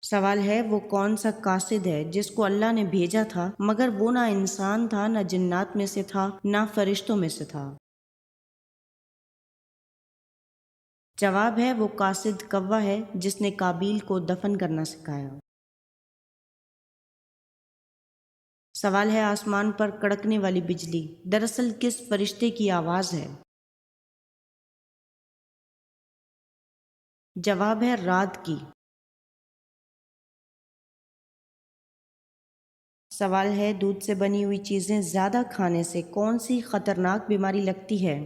سوال ہے وہ کون سا قاصد ہے جس کو اللہ نے بھیجا تھا مگر وہ نہ انسان تھا نہ جنات میں سے تھا نہ فرشتوں میں سے تھا؟ جواب ہے وہ قاصد کوا ہے جس نے قابیل کو دفن کرنا سکھایا۔ سوال ہے آسمان پر کڑکنے والی بجلی دراصل کس فرشتے کی آواز ہے؟ جواب ہے رعد کی۔ سوال ہے دودھ سے بنی ہوئی چیزیں زیادہ کھانے سے کون سی خطرناک بیماری لگتی ہے؟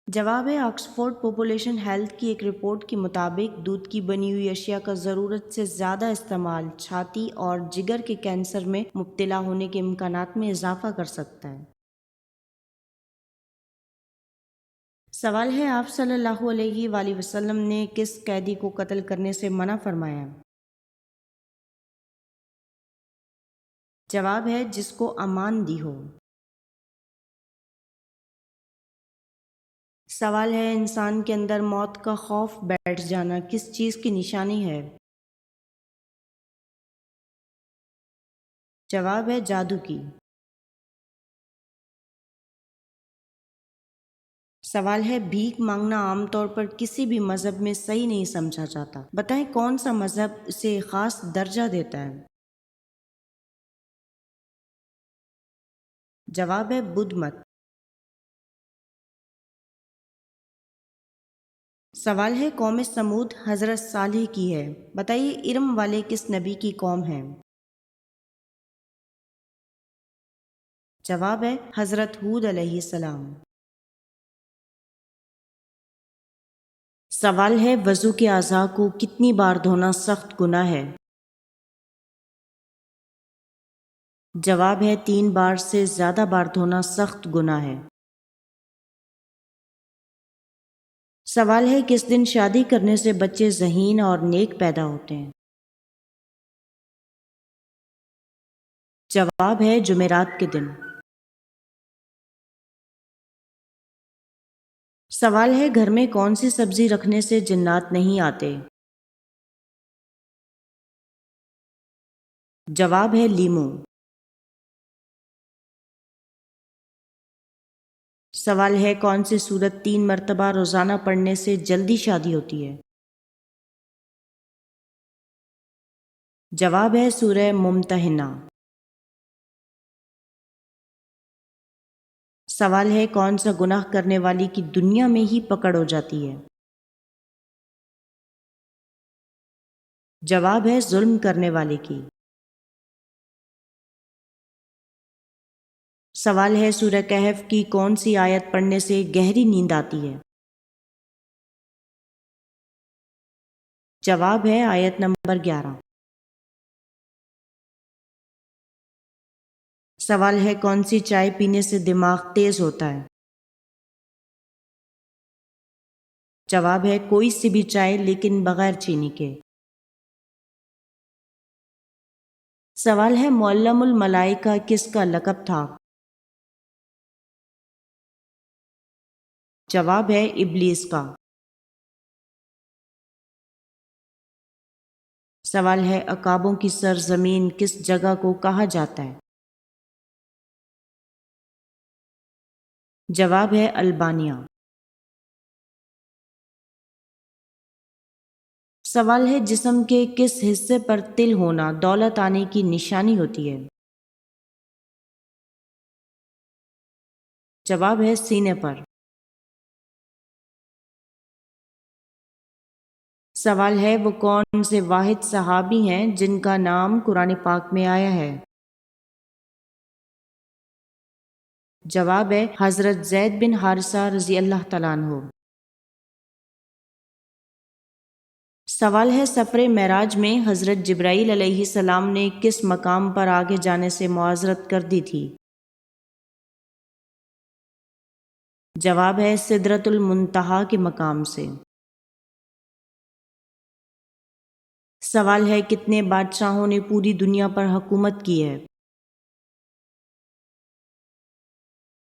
جواب ہے آکسفورڈ پاپولیشن ہیلتھ کی ایک رپورٹ کے مطابق دودھ کی بنی ہوئی اشیاء کا ضرورت سے زیادہ استعمال چھاتی اور جگر کے کینسر میں مبتلا ہونے کے امکانات میں اضافہ کر سکتا ہے۔ سوال ہے آپ صلی اللہ علیہ وآلہ وسلم نے کس قیدی کو قتل کرنے سے منع فرمایا؟ جواب ہے جس کو امان دی ہو۔ سوال ہے انسان کے اندر موت کا خوف بیٹھ جانا کس چیز کی نشانی ہے؟ جواب ہے جادو کی۔ سوال ہے بھیک مانگنا عام طور پر کسی بھی مذہب میں صحیح نہیں سمجھا جاتا، بتائیں کون سا مذہب اسے خاص درجہ دیتا ہے؟ جواب ہے بدھ مت۔ سوال ہے قوم سمود حضرت صالح کی ہے، بتائیے ارم والے کس نبی کی قوم ہیں؟ جواب ہے حضرت ہود علیہ السلام۔ سوال ہے وضو کے اعضاء کو کتنی بار دھونا سخت گناہ ہے؟ جواب ہے 3 بار سے زیادہ بار دھونا سخت گناہ ہے۔ سوال ہے کس دن شادی کرنے سے بچے ذہین اور نیک پیدا ہوتے ہیں؟ جواب ہے جمعرات کے دن۔ سوال ہے گھر میں کون سی سبزی رکھنے سے جنات نہیں آتے؟ جواب ہے لیمو۔ سوال ہے کون سی سورت 3 مرتبہ روزانہ پڑھنے سے جلدی شادی ہوتی ہے؟ جواب ہے سورہ ممتحنہ۔ سوال ہے کون سا گناہ کرنے والی کی دنیا میں ہی پکڑ ہو جاتی ہے؟ جواب ہے ظلم کرنے والے کی۔ سوال ہے سورہ کہف کی کون سی آیت پڑھنے سے گہری نیند آتی ہے؟ جواب ہے آیت نمبر 11۔ سوال ہے کون سی چائے پینے سے دماغ تیز ہوتا ہے؟ جواب ہے کوئی سی بھی چائے لیکن بغیر چینی کے۔ سوال ہے معلم الملائکہ کس کا لقب تھا؟ جواب ہے ابلیس کا۔ سوال ہے عقابوں کی سرزمین کس جگہ کو کہا جاتا ہے؟ جواب ہے البانیہ۔ سوال ہے جسم کے کس حصے پر تل ہونا دولت آنے کی نشانی ہوتی ہے؟ جواب ہے سینے پر۔ سوال ہے وہ کون سے واحد صحابی ہیں جن کا نام قرآن پاک میں آیا ہے؟ جواب ہے حضرت زید بن حارثہ رضی اللہ تعالیٰ عنہ۔ سوال ہے سفر معراج میں حضرت جبرائیل علیہ السلام نے کس مقام پر آگے جانے سے معذرت کر دی تھی؟ جواب ہے سدرۃ المنتہا کے مقام سے۔ سوال ہے کتنے بادشاہوں نے پوری دنیا پر حکومت کی ہے؟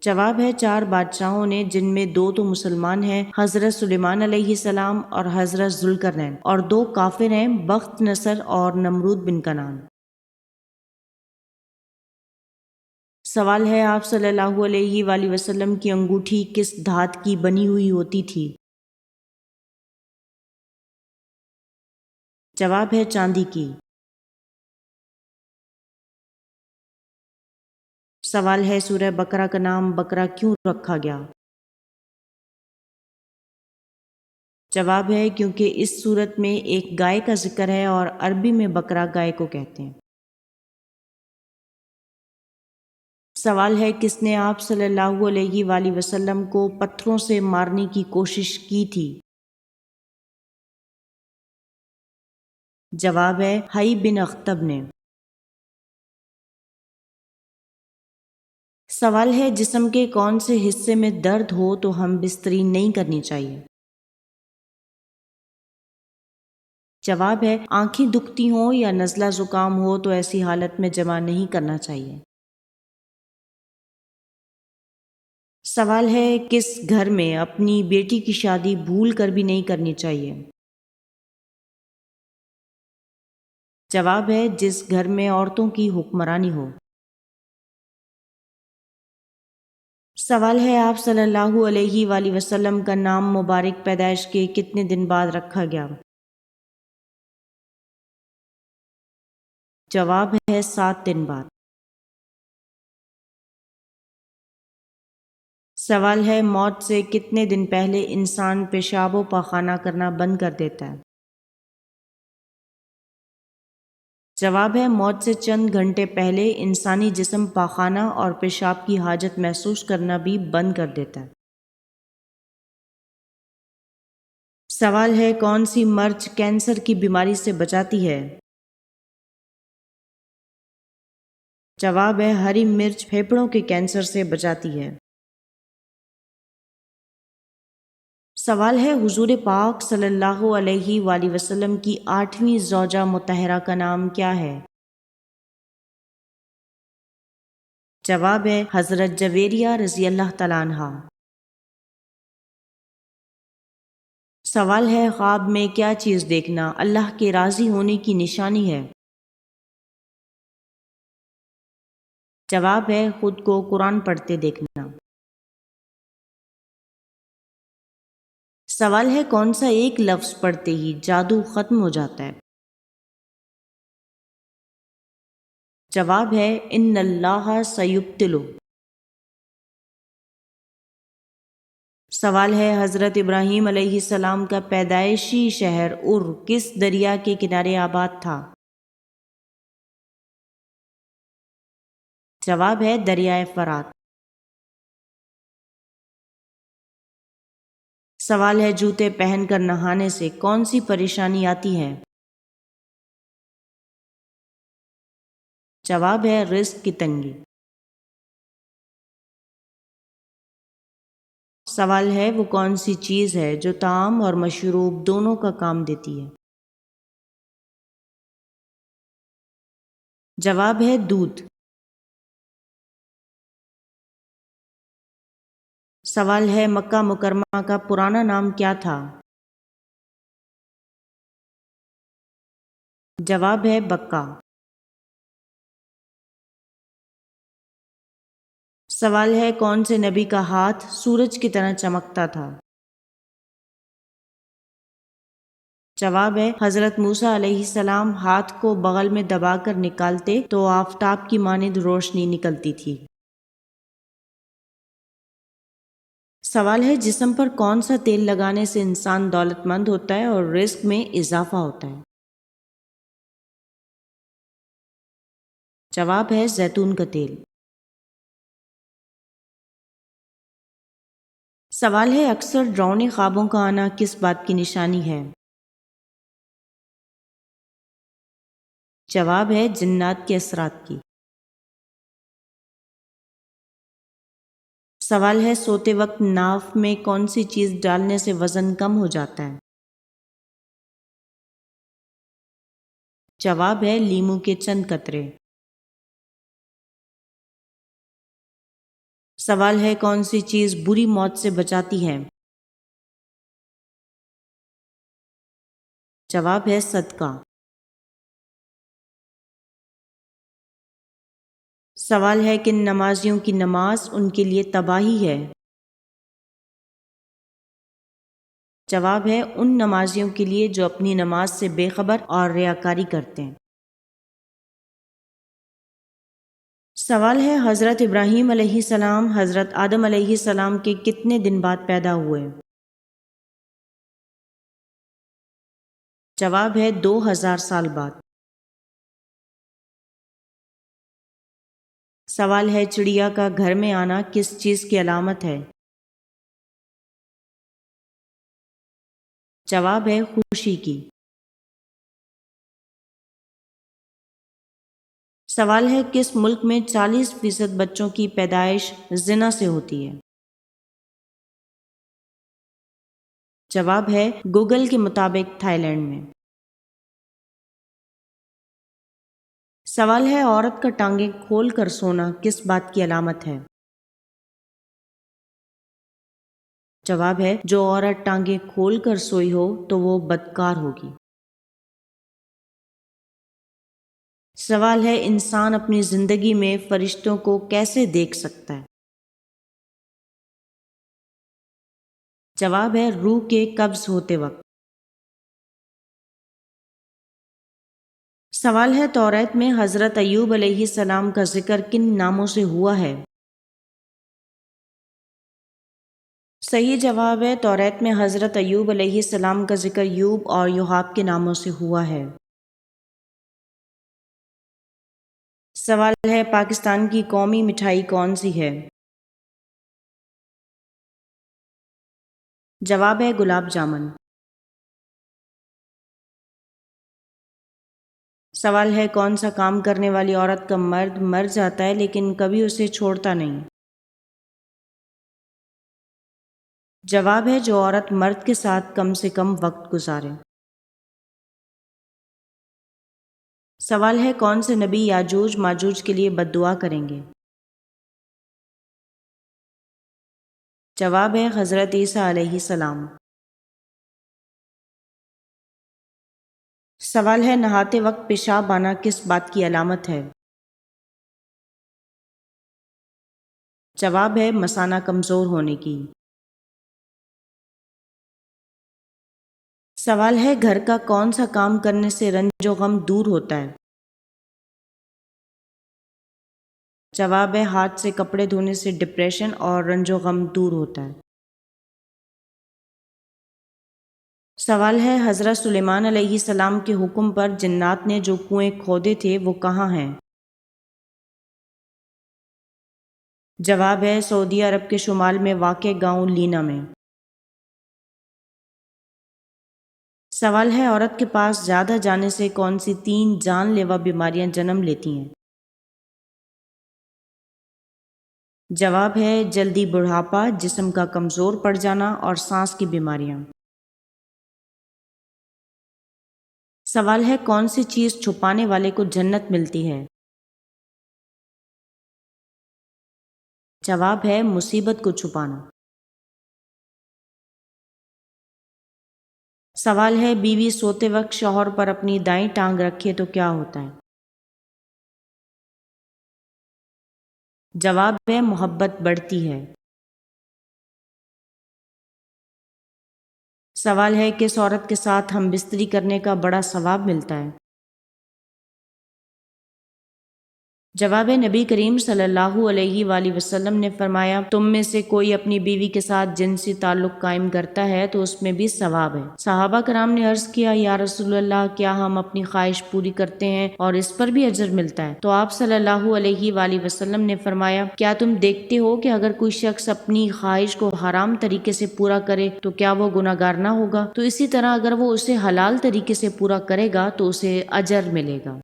جواب ہے 4 بادشاہوں نے، جن میں 2 تو مسلمان ہیں، حضرت سلیمان علیہ السلام اور حضرت ذوالقرنین، اور 2 کافر ہیں، بخت نصر اور نمرود بن کنعان۔ سوال ہے آپ صلی اللہ علیہ وآلہ وسلم کی انگوٹھی کس دھات کی بنی ہوئی ہوتی تھی؟ جواب ہے چاندی کی۔ سوال ہے سورہ بقرہ کا نام بقرہ کیوں رکھا گیا؟ جواب ہے کیونکہ اس صورت میں ایک گائے کا ذکر ہے اور عربی میں بقرہ گائے کو کہتے ہیں۔ سوال ہے کس نے آپ صلی اللہ علیہ وآلہ وسلم کو پتھروں سے مارنے کی کوشش کی تھی؟ جواب ہے حی بن اخطب نے۔ سوال ہے جسم کے کون سے حصے میں درد ہو تو ہم بستری نہیں کرنی چاہیے؟ جواب ہے آنکھیں دکھتی ہوں یا نزلہ زکام ہو تو ایسی حالت میں جمع نہیں کرنا چاہیے۔ سوال ہے کس گھر میں اپنی بیٹی کی شادی بھول کر بھی نہیں کرنی چاہیے؟ جواب ہے جس گھر میں عورتوں کی حکمرانی ہو۔ سوال ہے آپ صلی اللہ علیہ وآلہ وسلم کا نام مبارک پیدائش کے کتنے دن بعد رکھا گیا؟ جواب ہے 7 دن بعد۔ سوال ہے موت سے کتنے دن پہلے انسان پیشاب و پاخانہ کرنا بند کر دیتا ہے؟ جواب ہے موت سے چند گھنٹے پہلے انسانی جسم پاخانہ اور پیشاب کی حاجت محسوس کرنا بھی بند کر دیتا ہے۔ سوال ہے کون سی مرچ کینسر کی بیماری سے بچاتی ہے؟ جواب ہے ہری مرچ پھیپھڑوں کے کینسر سے بچاتی ہے۔ سوال ہے حضور پاک صلی اللہ علیہ وآلہ وسلم کی 8ویں زوجہ مطہرہ کا نام کیا ہے؟ جواب ہے حضرت جویریہ رضی اللہ تعالیٰ عنہا۔ سوال ہے خواب میں کیا چیز دیکھنا اللہ کے راضی ہونے کی نشانی ہے؟ جواب ہے خود کو قرآن پڑھتے دیکھنا۔ سوال ہے کون سا ایک لفظ پڑھتے ہی جادو ختم ہو جاتا ہے؟ جواب ہے ان اللہ سیبطلہ۔ سوال ہے حضرت ابراہیم علیہ السلام کا پیدائشی شہر کس دریا کے کنارے آباد تھا؟ جواب ہے دریائے فرات۔ سوال ہے جوتے پہن کر نہانے سے کون سی پریشانی آتی ہے؟ جواب ہے رزق کی تنگی۔ سوال ہے وہ کون سی چیز ہے جو طعام اور مشروب دونوں کا کام دیتی ہے؟ جواب ہے دودھ۔ سوال ہے مکہ مکرمہ کا پرانا نام کیا تھا؟ جواب ہے بکہ۔ سوال ہے کون سے نبی کا ہاتھ سورج کی طرح چمکتا تھا؟ جواب ہے حضرت موسیٰ علیہ السلام ہاتھ کو بغل میں دبا کر نکالتے تو آفتاب کی مانند روشنی نکلتی تھی۔ سوال ہے جسم پر کون سا تیل لگانے سے انسان دولت مند ہوتا ہے اور رزق میں اضافہ ہوتا ہے؟ جواب ہے زیتون کا تیل۔ سوال ہے اکثر ڈراؤنے خوابوں کا آنا کس بات کی نشانی ہے؟ جواب ہے جنات کے اثرات کی۔ سوال ہے سوتے وقت ناف میں کون سی چیز ڈالنے سے وزن کم ہو جاتا ہے؟ جواب ہے لیمو کے چند قطرے۔ سوال ہے کون سی چیز بری موت سے بچاتی ہے؟ جواب ہے صدقہ۔ سوال ہے کن نمازیوں کی نماز ان کے لیے تباہی ہے؟ جواب ہے ان نمازیوں کے لیے جو اپنی نماز سے بے خبر اور ریاکاری کرتے ہیں۔ سوال ہے حضرت ابراہیم علیہ السلام حضرت آدم علیہ السلام کے کتنے دن بعد پیدا ہوئے؟ جواب ہے 2000 سال بعد۔ سوال ہے چڑیا کا گھر میں آنا کس چیز کی علامت ہے؟ جواب ہے خوشی کی۔ سوال ہے کس ملک میں 40% بچوں کی پیدائش زنا سے ہوتی ہے؟ جواب ہے گوگل کے مطابق تھائی لینڈ میں۔ سوال ہے عورت کا ٹانگیں کھول کر سونا کس بات کی علامت ہے؟ جواب ہے جو عورت ٹانگیں کھول کر سوئی ہو تو وہ بدکار ہوگی۔ سوال ہے انسان اپنی زندگی میں فرشتوں کو کیسے دیکھ سکتا ہے؟ جواب ہے روح کے قبض ہوتے وقت۔ سوال ہے توریت میں حضرت ایوب علیہ السلام کا ذکر کن ناموں سے ہوا ہے؟ صحیح جواب ہے توریت میں حضرت ایوب علیہ السلام کا ذکر یوب اور یوحاب کے ناموں سے ہوا ہے۔ سوال ہے پاکستان کی قومی مٹھائی کون سی ہے؟ جواب ہے گلاب جامن۔ سوال ہے کون سا کام کرنے والی عورت کا مرد مر جاتا ہے لیکن کبھی اسے چھوڑتا نہیں؟ جواب ہے جو عورت مرد کے ساتھ کم سے کم وقت گزارے۔ سوال ہے کون سے نبی یاجوج ماجوج کے لیے بد دعا کریں گے؟ جواب ہے حضرت عیسیٰ علیہ السلام۔ سوال ہے نہاتے وقت پیشاب آنا کس بات کی علامت ہے؟ جواب ہے مثانہ کمزور ہونے کی۔ سوال ہے گھر کا کون سا کام کرنے سے رنج و غم دور ہوتا ہے؟ جواب ہے ہاتھ سے کپڑے دھونے سے ڈپریشن اور رنج و غم دور ہوتا ہے۔ سوال ہے حضرت سلیمان علیہ السلام کے حکم پر جنات نے جو کنویں کھودے تھے وہ کہاں ہیں؟ جواب ہے سعودی عرب کے شمال میں واقع گاؤں لینا میں۔ سوال ہے عورت کے پاس زیادہ جانے سے کون سی 3 جان لیوا بیماریاں جنم لیتی ہیں؟ جواب ہے جلدی بڑھاپا، جسم کا کمزور پڑ جانا اور سانس کی بیماریاں۔ سوال ہے کون سی چیز چھپانے والے کو جنت ملتی ہے؟ جواب ہے مصیبت کو چھپانا۔ سوال ہے بیوی سوتے وقت شوہر پر اپنی دائیں ٹانگ رکھے تو کیا ہوتا ہے؟ جواب ہے محبت بڑھتی ہے۔ سوال ہے کس عورت کے ساتھ ہم بستری کرنے کا بڑا ثواب ملتا ہے؟ جواب نبی کریم صلی اللہ علیہ وآلہ وسلم نے فرمایا تم میں سے کوئی اپنی بیوی کے ساتھ جنسی تعلق قائم کرتا ہے تو اس میں بھی ثواب ہے۔ صحابہ کرام نے عرض کیا یا رسول اللہ کیا ہم اپنی خواہش پوری کرتے ہیں اور اس پر بھی اجر ملتا ہے؟ تو آپ صلی اللہ علیہ وآلہ وسلم نے فرمایا کیا تم دیکھتے ہو کہ اگر کوئی شخص اپنی خواہش کو حرام طریقے سے پورا کرے تو کیا وہ گناہگار نہ ہوگا؟ تو اسی طرح اگر وہ اسے حلال طریقے سے پورا کرے گا تو اسے اجر ملے گا۔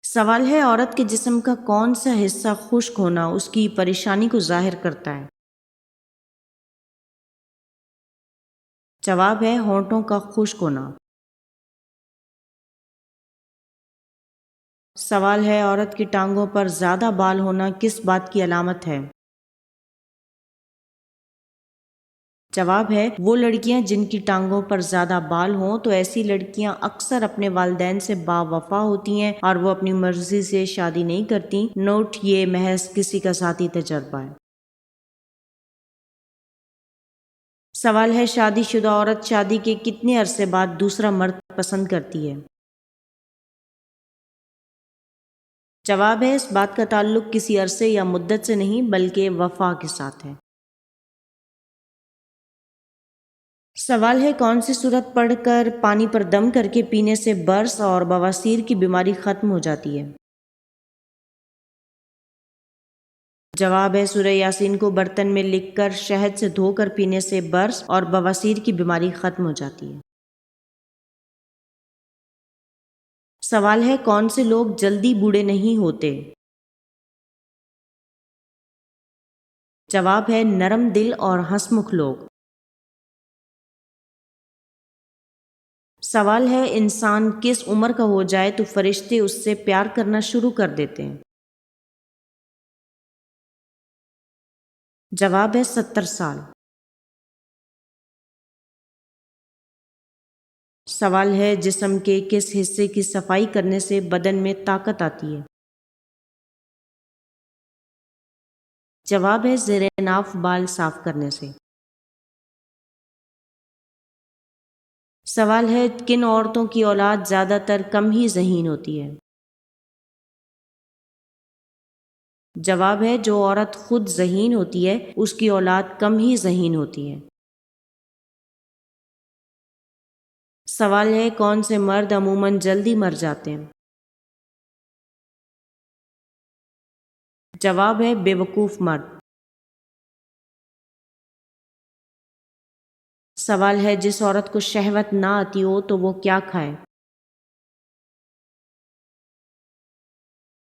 سوال ہے عورت کے جسم کا کون سا حصہ خشک ہونا اس کی پریشانی کو ظاہر کرتا ہے؟ جواب ہے ہونٹوں کا خشک ہونا۔ سوال ہے عورت کی ٹانگوں پر زیادہ بال ہونا کس بات کی علامت ہے؟ جواب ہے وہ لڑکیاں جن کی ٹانگوں پر زیادہ بال ہوں تو ایسی لڑکیاں اکثر اپنے والدین سے باوفا ہوتی ہیں اور وہ اپنی مرضی سے شادی نہیں کرتی۔ نوٹ، یہ محض کسی کا ذاتی تجربہ ہے۔ سوال ہے شادی شدہ عورت شادی کے کتنے عرصے بعد دوسرا مرد پسند کرتی ہے؟ جواب ہے اس بات کا تعلق کسی عرصے یا مدت سے نہیں بلکہ وفا کے ساتھ ہے۔ سوال ہے کون سی سورت پڑھ کر پانی پر دم کر کے پینے سے برس اور بواسیر کی بیماری ختم ہو جاتی ہے؟ جواب ہے سورہ یاسین کو برتن میں لکھ کر شہد سے دھو کر پینے سے برس اور بواسیر کی بیماری ختم ہو جاتی ہے۔ سوال ہے کون سے لوگ جلدی بوڑھے نہیں ہوتے؟ جواب ہے نرم دل اور ہنسمکھ لوگ۔ سوال ہے انسان کس عمر کا ہو جائے تو فرشتے اس سے پیار کرنا شروع کر دیتے ہیں؟ جواب ہے 70 سال۔ سوال ہے جسم کے کس حصے کی صفائی کرنے سے بدن میں طاقت آتی ہے؟ جواب ہے زیر ناف بال صاف کرنے سے۔ سوال ہے کن عورتوں کی اولاد زیادہ تر کم ہی ذہین ہوتی ہے؟ جواب ہے جو عورت خود ذہین ہوتی ہے اس کی اولاد کم ہی ذہین ہوتی ہے۔ سوال ہے کون سے مرد عموماً جلدی مر جاتے ہیں؟ جواب ہے بے وقوف مرد۔ سوال ہے جس عورت کو شہوت نہ آتی ہو تو وہ کیا کھائے؟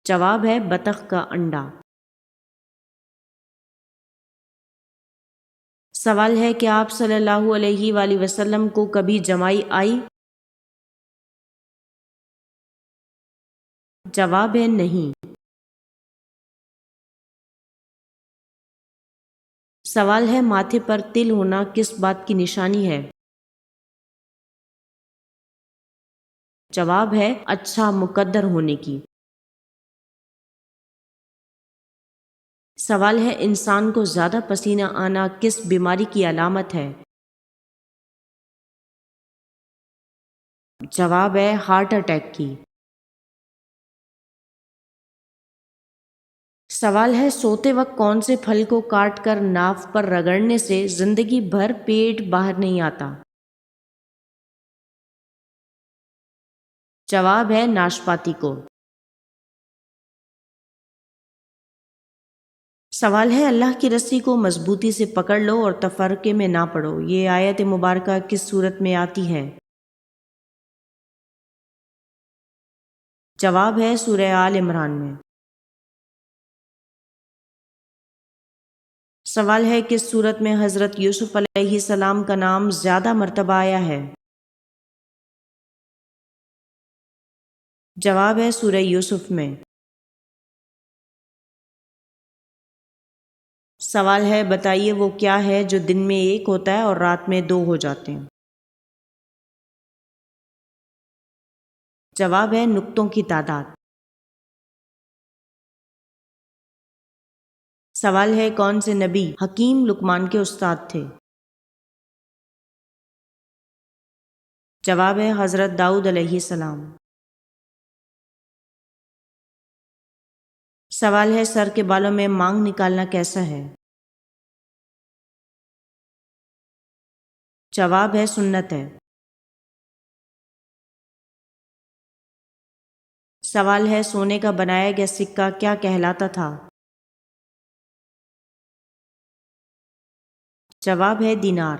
جواب ہے بطخ کا انڈا۔ سوال ہے کہ آپ صلی اللہ علیہ وآلہ وسلم کو کبھی جمائی آئی؟ جواب ہے نہیں۔ سوال ہے ماتھے پر تل ہونا کس بات کی نشانی ہے؟ جواب ہے اچھا مقدر ہونے کی۔ سوال ہے انسان کو زیادہ پسینہ آنا کس بیماری کی علامت ہے؟ جواب ہے ہارٹ اٹیک کی۔ سوال ہے سوتے وقت کون سے پھل کو کاٹ کر ناف پر رگڑنے سے زندگی بھر پیٹ باہر نہیں آتا؟ جواب ہے ناشپاتی کو۔ سوال ہے اللہ کی رسی کو مضبوطی سے پکڑ لو اور تفرقے میں نہ پڑو، یہ آیت مبارکہ کس صورت میں آتی ہے؟ جواب ہے سورہ آل عمران میں۔ سوال ہے کس صورت میں حضرت یوسف علیہ السلام کا نام زیادہ مرتبہ آیا ہے؟ جواب ہے سورہ یوسف میں۔ سوال ہے بتائیے وہ کیا ہے جو دن میں ایک ہوتا ہے اور رات میں دو ہو جاتے ہیں؟ جواب ہے نقطوں کی تعداد۔ سوال ہے کون سے نبی حکیم لقمان کے استاد تھے؟ جواب ہے حضرت داؤد علیہ السلام۔ سوال ہے سر کے بالوں میں مانگ نکالنا کیسا ہے؟ جواب ہے سنت ہے۔ سوال ہے سونے کا بنایا گیا سکہ کیا کہلاتا تھا؟ جواب ہے دینار۔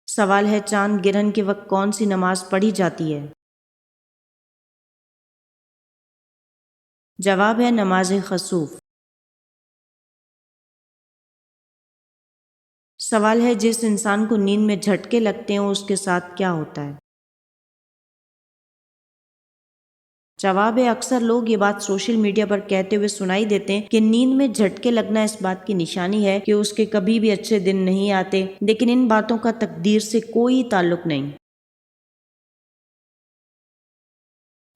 سوال ہے چاند گرہن کے وقت کون سی نماز پڑھی جاتی ہے؟ جواب ہے نماز خسوف۔ سوال ہے جس انسان کو نیند میں جھٹکے لگتے ہیں اس کے ساتھ کیا ہوتا ہے؟ جواب ہے، اکثر لوگ یہ بات سوشل میڈیا پر کہتے ہوئے سنائی دیتے ہیں کہ نیند میں جھٹکے لگنا اس بات کی نشانی ہے کہ اس کے کبھی بھی اچھے دن نہیں آتے، لیکن ان باتوں کا تقدیر سے کوئی تعلق نہیں۔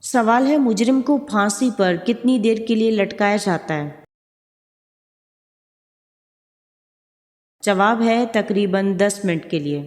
سوال ہے، مجرم کو پھانسی پر کتنی دیر کے لیے لٹکایا جاتا ہے؟ جواب ہے، تقریباً 10 منٹ کے لیے۔